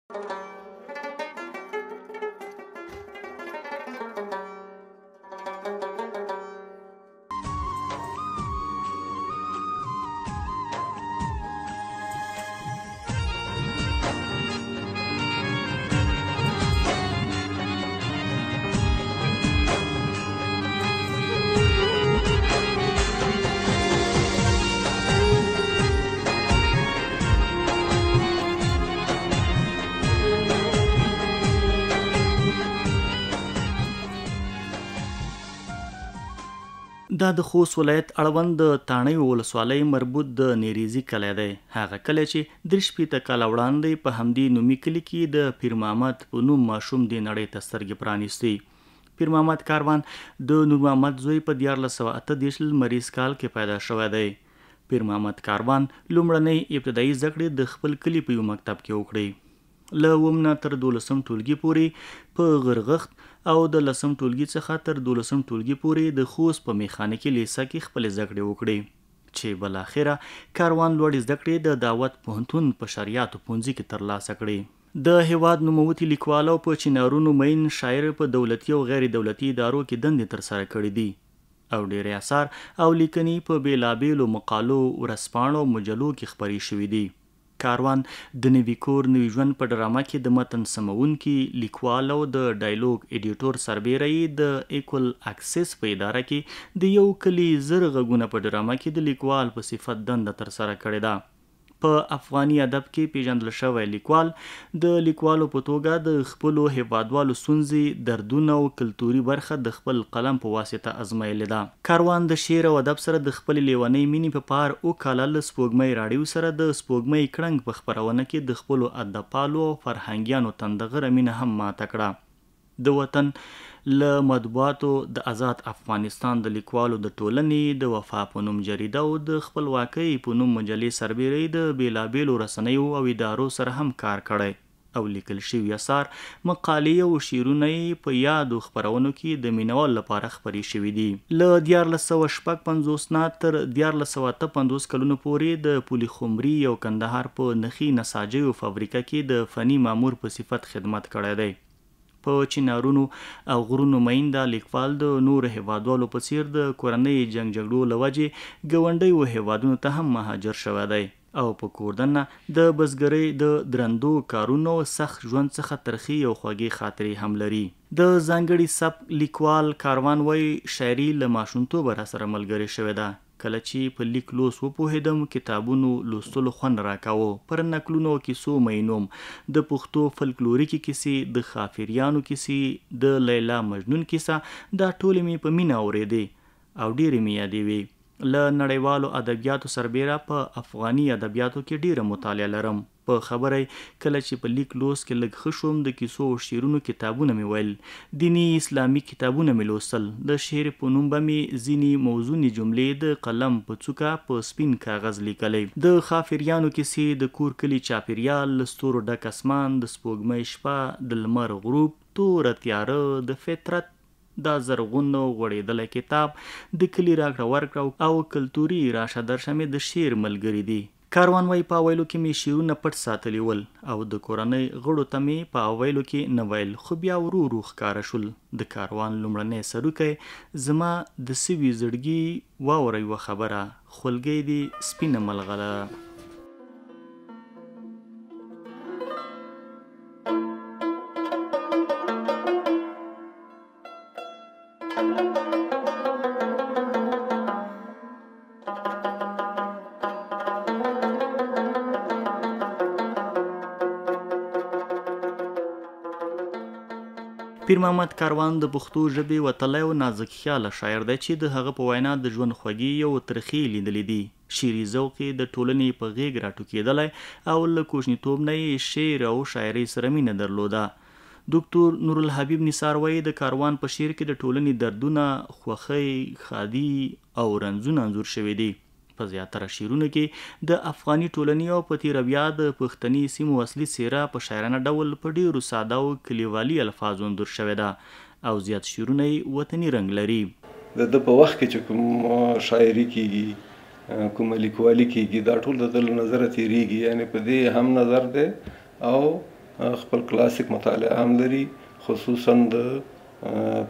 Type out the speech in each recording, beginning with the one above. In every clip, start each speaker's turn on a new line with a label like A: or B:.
A: دا د خوست ولایت اړوند د تاڼۍ ولسوالۍ مربوط د نیریزي کلی دی. هغه کلی چې درې کاله وړاندې په همدې نومي کلي کې د پیر محمد په نوم ماشوم دې نړۍ ته سترګې پرانیستې. پیر محمد کاروان د نور محمد زوی په 1438 لمریز کال کې پیدا شوی دی. پیر محمد کاروان لومړنۍ ابتدایي زده کړې د خپل کلي په یو مکتب کې وکړې. له 9 نه تر 12 ټولګي پورې په غرغښت او د 10 ټولګي څخه تر 12 ټولګي پورې د خوست په میخانیکي لیسه کې خپلې زده کړې وکړې چې بالاخره کاروان لوړې زده کړې د دعوت پوهنتون په شریعتو پوهنځي کې ترلاسه کړې. د هیواد نوموتي لیکوال او په چینارونو مین شاعر په دولتي او غیر دولتي ادارو کې دندې ترسره کړې دي او ډېرې اثار او لیکنې په بیلابیلو مقالو، ورځپاڼو او مجلو کې خپرې شوي دي. کاروان د نوي کور نوي ژوند په ډرامه کې د متن سمونکي، لیکوال او د ډایلوګ ایډیټور سربیري د ایکول اکسس په اداره کې د یو کلي زر غږونه په ډرامه کې د لیکوال په صفت دنده ترسره کړې ده. په افغاني ادب کې پیژندل شوی لیکوال د لیکوالو په توګه د خپلو هیوادوالو ستونزې، دردونه او کلتوري برخه د خپل قلم په واسطه ازمایلې ده. کاروان د شعر او ادب سره د خپلې لیونۍ مینې په پار اوکاله له سپوږمۍ راډیو سره د سپوږمۍ کړنګ په خپرونه کې د خپلو ادبپالو او فرهنګیانو تندغره مینه هم ماته کړه. د وطن له مطبوعاتو د آزاد افغانستان د لیکوالو د ټولنې د وفا په نوم جریده او د خپلواکۍ په نوم مجلې سربیري د بیلابیلو رسنیو او ادارو سره هم کار کړی او لیکل شوي اثار، مقالې او شعرونه په یادو خپرونو کې د مینوال لپاره خپرې شوي دي. له 1456 نه تر 1458 کلونو پورې د پولي خمري او کندهار په نخي نساجیو فابریکه کې د فني مامور په صفت خدمت کړی دی. په چینارونو او غرونو مینده لیکوال د نورو هیوادوالو په څیر د کورنۍ جنګ جګړو له وجې ګاونډیو هیوادونو ته هم مهاجر شوی دی او په کوردنه د بزګرۍ د درندو کارونو سخت ژوند څخه ترخې او خوږې خاطرې هم لري. د ځانګړي سبک لیکوال کاروان وایي شاعري له ماشومتوبه راسره ملګرې شوې ده. کله چې په لیک لوس وپوهېدم کتابونو لوستلو خوند راکاوه. پر نکلونو او کیسو مینوم. د پښتو فلکلوریکي کیسې، د خافریانو کیسې، د لیلا مجنون کیسه دا ټولې مې په مینه اورېدې او ډېرې مې یادوي. له نړیوالو ادبیاتو سربیره په افغاني ادبیاتو کې ډېره مطالعه لرم. په خبره کله چې په لیک لوس کې لږ ښه شوم د کیسو او شعرونو کتابونه مې ویل، دیني اسلامي کتابونه مې لوستل، د شعر په نوم به مې ځینې موزونې جملې د قلم په څوکه په سپین کاغذ لیکلی. د خافریانو کیسې، د کور کلي چاپیریال، له ستورو ډک اسمان، د سپوږمۍ شپه، د لمر غروب، توره تیاره، د فطرت، دا زرغون غوړېدلی کتاب، د کلي راکړه ورکړه او کلتوري راشه درشه مې د شعر ملګري دي. کاروان وایي په اوایلو کې مې شعرونه پټ ساتلي ول او د کورنۍ غړو ته مې په اوایلو کې نه ویل، خو بیا ورو ورو ښکاره شول. د کاروان لومړنی سروکی زما د سوي زړګي واورئ یوه خبره، خولګۍ دې سپینه ملغلره. پیر محمد کاروان د پښتو ژبې وتلی او نازک خیاله شاعر دی چې د هغه په وینا د ژوند خوږې او ترخې لیدلې دي. شعري ذوق یې د ټولنې په غیږ راټوکېدلی او له کوچنیتوب نه یې شعر او شاعرۍ سره مینه درلوده. ډاکټر نورالحبیب نثار وایي د کاروان په شعر کې د ټولنې دردونه، خوښۍ، ښادي او رنځونه انځور شوي دي. په زیاتره شعرونو کې د افغاني ټولنې او په تېره بیا د پښتني سیمو اصلي څېره په شاعرانه ډول په ډېرو ساده او کلیوالي الفاظو انځور شوې ده او زیات شعرونه یې وطني رنګ لري.
B: د ده په وخت کې چې کوم شاعري کېږي، کومه لیکوالي کېږي، دا ټول د ده له نظره تېرېږي، یعنې په دې هم نظر دی او خپل کلاسیک مطالعه هم لري، خصوصا د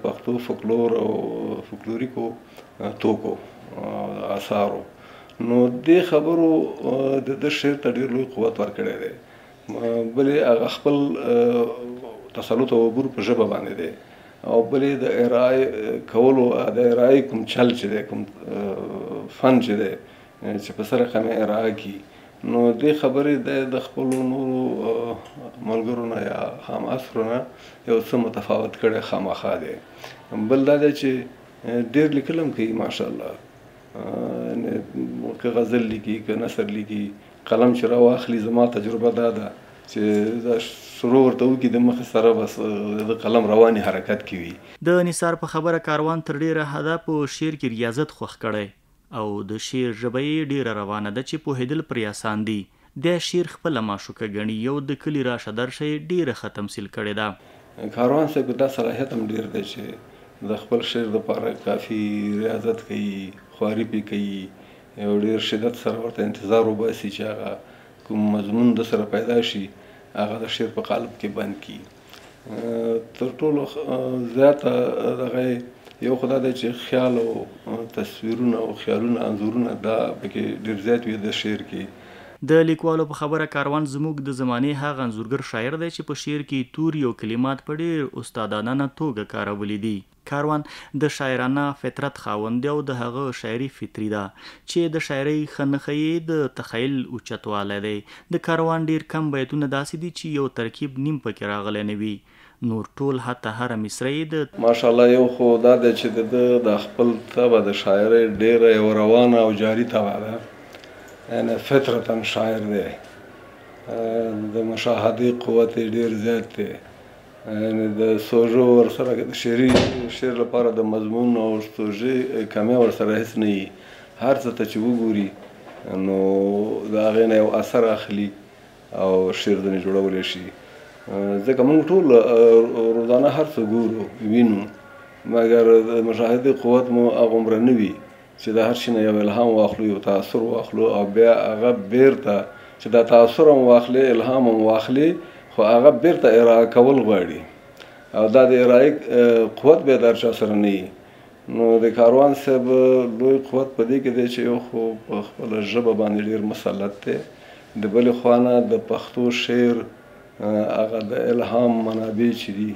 B: پښتو فولکلور او فولکلوریکو توکو آثارو. نو دې خبرو د شعر ته ډېر لوی قوت ورکړی دی. بلې هغه خپل تسلط او عبور په ژبه باندې دی، او بلې د ارائې کولو د ارائې کوم چل چې دی، کوم فن چې دی چې په سره رقم ارائه کړي، نو دې خبرې د خپلو نورو ملګرو نه یا همعصرو نه یو څه متفاوت کړی خامخا دی. بل دا دی چې ډېر لیکل هم کوي ماشاءالله، که غزل لیکي که نثر لیکي، قلم چې راواخلي زما تجربه دا ده چې دا شروع ورته وکړي د مخې سره بس د قلم رواني حرکت کوي.
A: د نثار په خبره کاروان تر ډیره حده په شعر کې ریاضت خوښ کړی او د شعر ژبه یې ډیره روانه ده چې پوهېدل پرې اسان دي. د شعر خپله معشوقه ګڼي، یو د کلي راشه درشه یې ډیره ښه تمثیل کړې ده.
B: کاروان صاحب دا صلاحیت هم ډیر دی چې د خپل شعر لپاره کافي ریاضت کوي، خواري پې کوي، یو ډیر شدت سره ورته انتظار وباسي چې هغه کوم مضمون د سره پیدا شي هغه د شعر په قالب کې بند کړي. تر ټولو زیاته دغه یو خدا دی چې خیال او تصویرونه او خیالونه انځورونه دا پکې ډېر زیات وي د شعر کې.
A: د لیکوالو په خبره کاروان زموږ د زمانې هغه انځورګر شاعر دی چې په شعر کې توري او کلمات په ډېر استادانه توګه کارولي دي. کاروان د شاعرانه فطرت خاوند دی او د هغه شاعري فطري ده چې د شاعرۍ ښه نښه یې د تخیل اوچتوالی دی. د کاروان ډېر کم بیتونه داسې دي چې یو ترکیب نیم پکې راغلی نه وي، نور ټول حتی هره مصره یې د
B: ماشاءالله یو خو دا دی چې د خپل طبع د شاعرۍ ډېره یو روانه او جاري طبع ده، یعنی فطرتا شاعر دی، د مشاهدې قوت یې ډېر زیات دی، یعنی د سوژو ورسره د شعر لپاره د مضمون او سوژې کمی ورسره هېڅ نه وي. هر څه ته چې وګوري نو د هغې نه یو اثر اخلي او شعر ځینې جوړولی شي. ځکه موږ ټول روزانه هر څه ګورو وینو، مګر د مشاهدې قوت مو هغومره نه وي چې د هر شي نه یو الهام واخلو، یو تاثر واخلو، او بیا هغه بیرته چې دا تاثر هم واخلي، الهام هم واخلي، خو هغه بیرته ارائه کول غواړي، او دا د ارائې قوت بیا د هر چا سره نه وي. نو د کاروان صاحب لوی قوت په دې کې دی چې یو خو په خپله ژبه باندې ډېر مسلط دی، د بلې خوا نه د پښتو شعر هغه د الهام منابع چې دي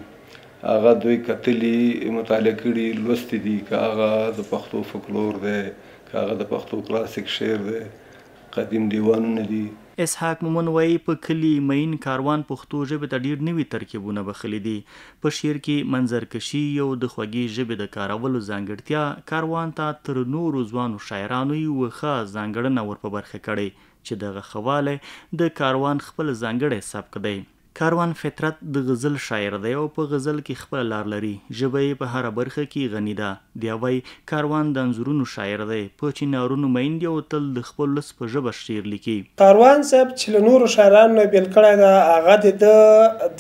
B: هغه دوی کتلي، مطالعه کړي، لوستي دي، که هغه د پښتو فولکلور دی، که هغه د پښتو کلاسیک شعر دی، قدیم دیوانونه دي.
A: اسحاق مومن وایي په کلي مین کاروان پښتو ژبې ته ډېر نوي ترکیبونه بخښلي دي. په شعر کې منظرکشي یو د خوږې ژبې د کارولو ځانګړتیا کاروان ته تر نورو ځوانو شاعرانو یوه ښه ځانګړنه ور په برخه کړې چې دغه ښه والی د کاروان خپل ځانګړی سبک دی. کاروان فطرت د غزل شاعر دی او په غزل کې خپل لار لري، ژبه یې په هره برخه کې غني ده. بیا وایي کاروان د انځورونو شاعر دی، په چینارونو میین دی او تل د خپل ولس په ژبه شعر لیکي.
C: کاروان صاحب چې له نورو شاعرانو نه بېل کړی ده، هغه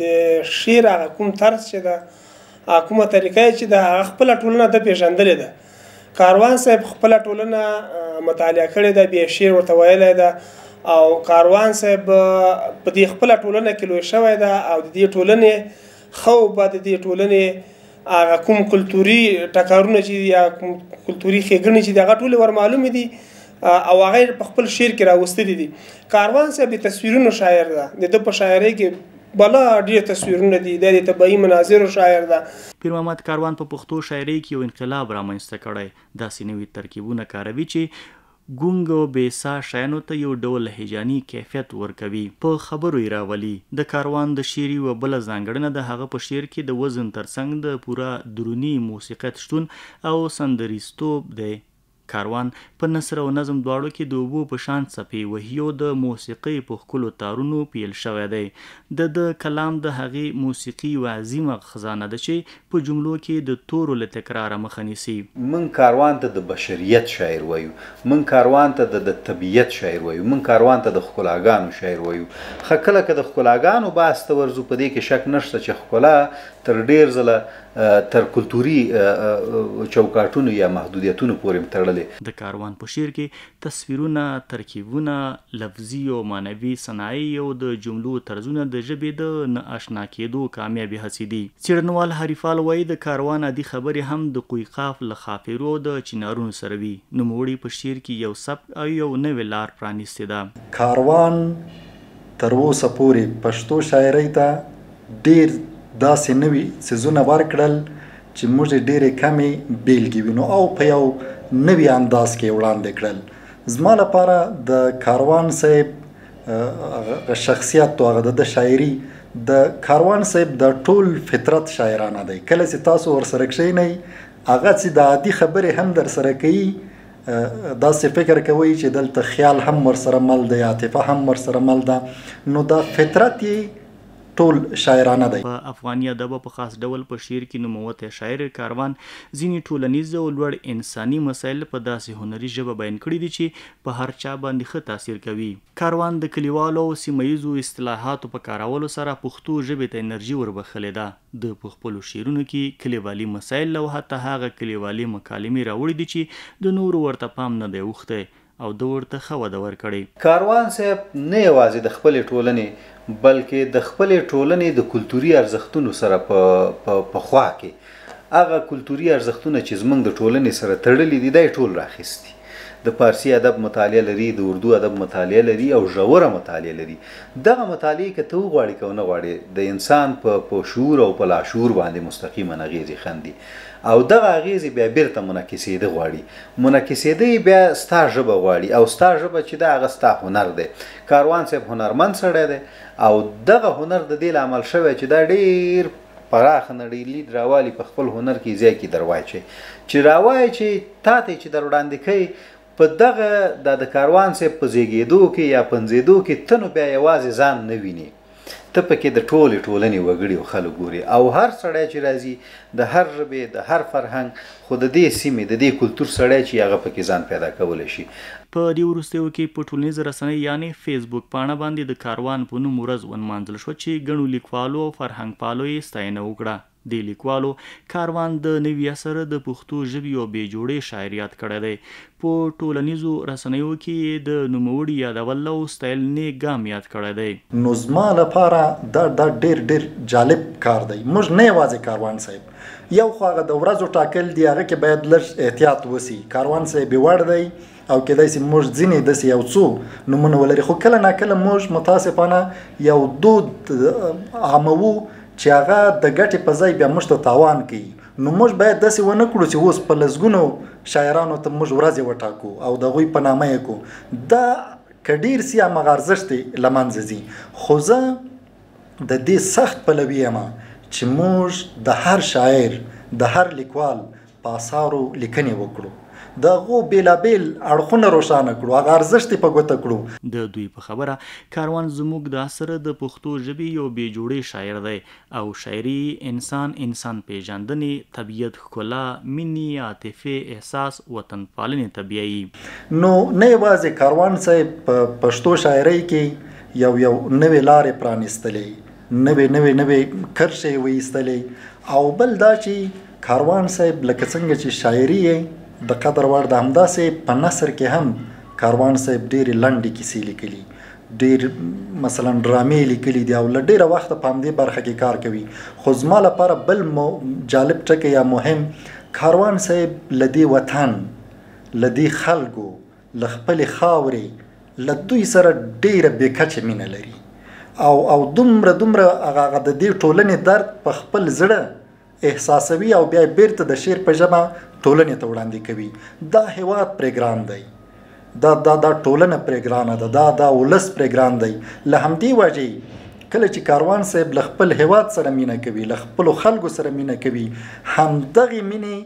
C: د شعر هغه کوم طرز چې ده، کومه طریقه یې چې ده، هغه خپله ټولنه ده پېژندلې ده. کاروان صاحب خپله ټولنه مطالعه کړې ده، بیا شعر ورته ویلی ده، او کاروان صاحب په دې خپله ټولنه کې لوی شوی ده، او د دې ټولنې ښه او بد، د دې ټولنې هغه کوم کلتوري ټکرونه چې دي یا کوم کلتوري ښېګڼې چې دي هغه ټولې ور معلومې دي او هغه یې په خپل شعر کې راوستلي دي. کاروان صاحب د تصویرونو شاعر ده، د ده په شاعرۍ کې بلا ډېر تصویرونه دي، د طبیعي مناظرو شاعر ده.
A: پیر محمد کاروان په پښتو شاعرۍ کې یو انقلاب رامنځته کړی، داسې نوي ترکیبونه کاروي چې ګونګ او بېسا شیانو ته یو ډول هیجاني کیفیت ورکوي، په خبرو یې راولي. د کاروان د شعر یوه بله ځانګړنه د هغه په شعر کې د وزن ترڅنګ د پوره دروني موسیقیت شتون او سندریستوب دی. کاروان په نثر او نظم دواړو کې د اوبو په شان څپې وهي او د موسیقۍ په ښکلو تارونو پیل شوی دی. د کلام د هغې موسیقي یوه عظیمه خزانه ده چې په جملو کې د تورو له تکراره مخه نیسي.
D: من کاروان ته د بشریت شاعر وایو، من کاروان ته د طبیعت شاعر وایو، من کاروان ته د ښکلاګانو شاعر وایو. ښه کله که د ښکلاګانو بحث ته ورځو، په دې کې شک نشته چې ښکلا تر ډېر ځله تر کلتوري چوکاټونو یا محدودیتونو پورې تړلې کولې.
A: د کاروان په شعر کې تصویرونه، ترکیبونه، لفظي او معنوي صنایع او د جملو طرزونه د ژبې د نه آشنا کېدو کامیابي هڅې دي. څېړنوال حریفال وایي د کاروان عادي خبرې هم د قوقاف له خافرو د چنارونو سره وي. نوموړي په شعر کې یو سبک او یو نوې لار پرانیستې ده.
E: کاروان تر اوسه پورې پښتو شاعرۍ ته ډېر داسې نوي څیزونه ورکړل چې موږ یې ډېرې کمې بېلګې وینو او په یو نوي انداز کې وړاندې کړل. زما لپاره د کاروان صاحب شخصیت او هغه د شاعري د کاروان صاحب د ټول فطرت شاعرانه دی. کله چې تاسو ورسره کښېنئ هغه چې د عادي خبرې هم در سره کوي داسې فکر کوي چې دلته خیال هم ورسره مل دی، عاطفه هم ورسره مل ده، نو دا فطرت یې ټول شاعرانه دی.
A: په افغاني ادب په خاص ډول په شعر کې نوموتی شاعر کاروان ځینې ټولنیز او لوړ انساني مسایل په داسې هنري ژبه بیان کړي دي چې په هر چا باندې ښه تاثیر کوي. کاروان د کلیوالو او سیمه ییزو اصطلاحاتو په کارولو سره پښتو ژبې ته انرژي وربخلې ده. د په خپلو شعرونو کې کلیوالي مسایل او حتی هغه کلیوالي مکالمې راوړي دي چې د نورو ورته پام نه دی اوښتی او د ورته ښه وده ورکړې.
D: کاروان صاحب نه یوازې د خپلې ټولنې بلکې د خپلې ټولنې د کلتوري ارزښتونو سره په خوا کې هغه کلتوري ارزښتونه چې زموږ د ټولنې سره تړلي دي دا یې ټول راخیستي. د فارسي ادب مطالعه لري، د اردو ادب مطالعه لري او ژوره مطالعه لري. دغه مطالعه که ته وغواړې که ونه غواړې د انسان په شعور او په لاشعور باندې مستقیما اغیزې خندي او دغه اغیزې بیا بیرته منعکسېده غواړي. منعکسېده بیا ستا ژبه غواړي او ستا ژبه چې ده هغه ستا هنر دی. کاروان صاحب هنرمند سړی دی او دغه هنر د دې له امل شوی چې دا ډېر پراخ نړۍ لید راوالي په خپل هنر کې ځای کې در واچوي چې راوایي تا ته چې در وړاندې کوي په دغه د کاروان صاحب په زیږېدو کې یا پنځېدو کې ته نو بیا یوازې ځان نه ویني، ته پکې د ټولې ټولنې وګړي او خلک ګوري او هر سړی چې راځي د هر ژبې د هر فرهنګ خو د دې سیمې د دې کلتور سړی چې هغه پکې ځان پیدا کولی شي.
A: په دې وروستیو کې په ټولنیزو رسنۍ یعنې فیسبوک پاڼه باندې د کاروان په نوم ورځ ونمانځل شوه چې ګڼو لیکوالو او فرهنګ پالو یې ستاینه وکړه. د لیکوالو کاروان د نوي اثر د پښتو ژبې یو بې جوړې شاعر یاد کړی دی. په ټولنیزو رسنیو کې د نوموړي یادول او ستایل نیک ګام یاد کړی دی.
E: نو زما لپاره دا ډېر جالب کار دی. موږ نه یوازې کاروان صاحب، یو خو هغه د ورځو ټاکل دی هغه کې باید لږ احتیاط وسی. کاروان صاحب وړ دی او کېدای شي موږ ځینې داسې یو څو نومونه ولري خو کله ناکله موږ متاسفانه یو دود عاموو چې هغه د ګټې په ځای بیا موږ ته تاوان کوي. نو موږ باید داسې ونه کړو چې اوس په لسګونو شاعرانو ته موږ ورځې وټاکو او د هغوی په نامه یې کړو. دا که ډېر سي هماغه ارزښت یې له منځه ځي. خو زه د دې سخت پلوي یم چې موږ د هر شاعر د هر لیکوال په اثارو لیکنې وکړو، د هغو بېلابېل اړخونه روښانه کړو، هغه ارزښت یې په ګوته کړو.
A: د دوی په خبره کاروان زموږ د عصر د پښتو ژبې یو بې جوړې شاعر دی او شاعري انسان پیژندنې، طبیعت ښکلا، مینې، عاطفې، احساس، وطن پالنې ته بیایي.
E: نو نه یوازې کاروان صاحب په پښتو شاعرۍ کې یو نوې لارې پرانیستلې، نوې کرښې یې وایستلې او بل دا چې کاروان صاحب لکه څنګه چې شاعري یې د قدر وړ ده، همداسې په نثر کې هم کاروان صاحب ډېرې لنډې کیسې لیکلي، ډېر مثلا ډرامې لیکلي دي او له ډېره وخته په همدې برخه کې کار کوي. خو زما لپاره بل جالب ټکی یا مهم، کاروان صاحب له دې وطن، له دې خلکو، له خپلې خاورې، له دوی سره ډېره بې کچې مینه لري او دومره هغه د دې ټولنې درد په خپل زړه احساسوي او بیا بیرته د شعر په ژبه ټولنې ته وړاندې کوي. دا هیواد پرې ګران دی، دا ټولنه پرې ګرانه ده، دا ولس پرې ګران دی. له همدې وجې کله چې کاروان صاحب له خپل هیواد سره مینه کوي، له خپلو خلکو سره مینه کوي، همدغې مینې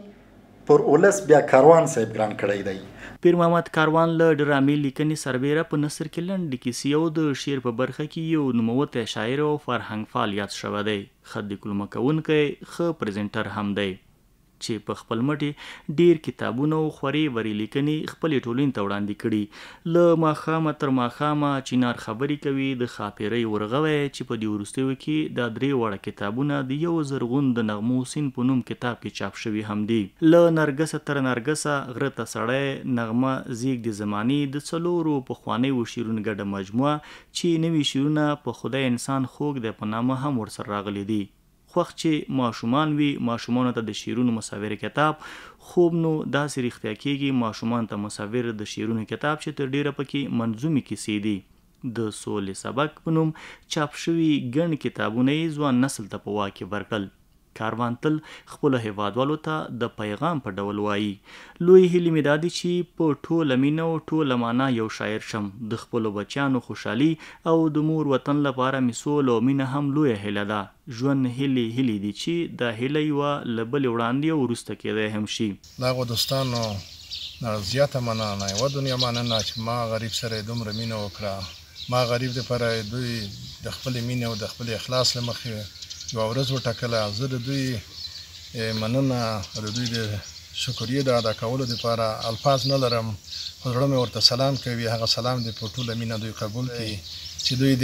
E: پر ولس بیا کاروان صاحب ګران کړی دی.
A: پیر محمد کاروان له ډرامې لیکنې سربیره په نثر کې لنډې کیسې او د شعر په برخه کې یو نوموتی شاعر او فرهنګ فعال یاد شوی دی. ښه دیکلمه کوونکی، ښه پریزنټر هم دی. چې په خپل مټې ډیر کتابونه او خورې ورې لیکنې خپلې ټولنې ته وړاندې کړي. له ماښامه تر ماښامه چینار خبرې کوي د ښاپیرۍ ورغوی چې په دې وروستیو کې دا 3 وړه کتابونه د یو زرغون د نغمو سین په نوم کتاب کې چاپ شوي هم دي. له نرګسه تر نرګسه، غره ته سړی، نغمه زیږدي زمانې د 4 پخوانیو شعرونو ګډه مجموعه چې نوي شعرونه په خدای انسان خوږ دی په نامه هم ورسره راغلي دي. خوښ چې ماشومان وي، ماشومانو ته د شعرونو مصور کتاب، خوب نو داسې رښتیا کېږي ماشومان ته مصور د شعرونو کتاب چې تر ډیره پکې منظومې کیسې دي. د سولې سبق په نوم چاپ شوي ګڼ کتابونه یې ځوان نسل ته په واک کې ورکړل. کاروان تل خپلو هیوادوالو ته د پیغام په ډول وایي. لوی هیلې مې دا دي چې په ټوله مینه او ټوله معنا یو شاعر شم. د خپلو بچیانو خوشحالي او د مور وطن لپاره مې سوله او مینه هم لویه هیله ده. ژوند هیلې دي چې دا هیله یوه له بلې وړاندې او وروسته کېدی هم شي.
F: د هغو دوستانو زیاته مننه، یوه دنیا مننه چې ما غریب سره یې دومره مینه وکړه. ما غریب دپاره دوی د خپلې مینې او د خپل اخلاص له مخې یوه ورځ وټاکله. زه د دوی مننه او د دوی د شکریې د ادا کولو دپاره الفاظ نه لرم، خو زړه مې ورته سلام کوي. هغه سلام دې په ټوله مینه دوی قبول کړي چې دوی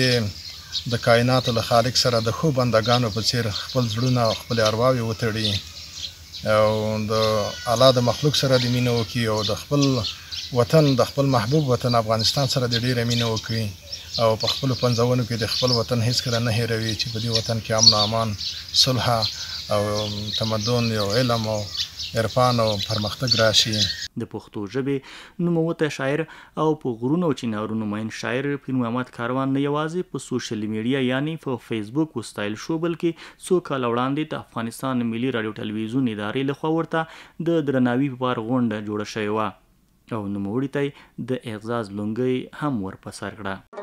F: د کائناتو له خالق سره د ښو بندګانو په څېر خپل زړونه او خپلې ارواوې وتړي او د الله د مخلوق سره د مینه وکړي او د خپل وطن، د خپل محبوب وطن افغانستان سره د ډېره مینه وکړي او په خپلو پنځونو کې د خپل وطن هیڅکله نه هېروي چې په دې وطن کې امن او امان، صلح او تمدن، یو علم او عرفان او پرمختګ راشي.
A: د پښتو ژبې نوموتی شاعر او په غرونو او چینارونو مین شاعر پیر محمد کاروان نه یوازې په سوشل میډیا یعنی په فیسبوک وستایل شو، بلکې څو کاله وړاندې د افغانستان ملي راډیو ټلویزیون ادارې لخوا ورته د درناوي په پار غونډه جوړه شوې وه او نوموړي ته یې د اعزاز لونګۍ هم ورپه سر کړه.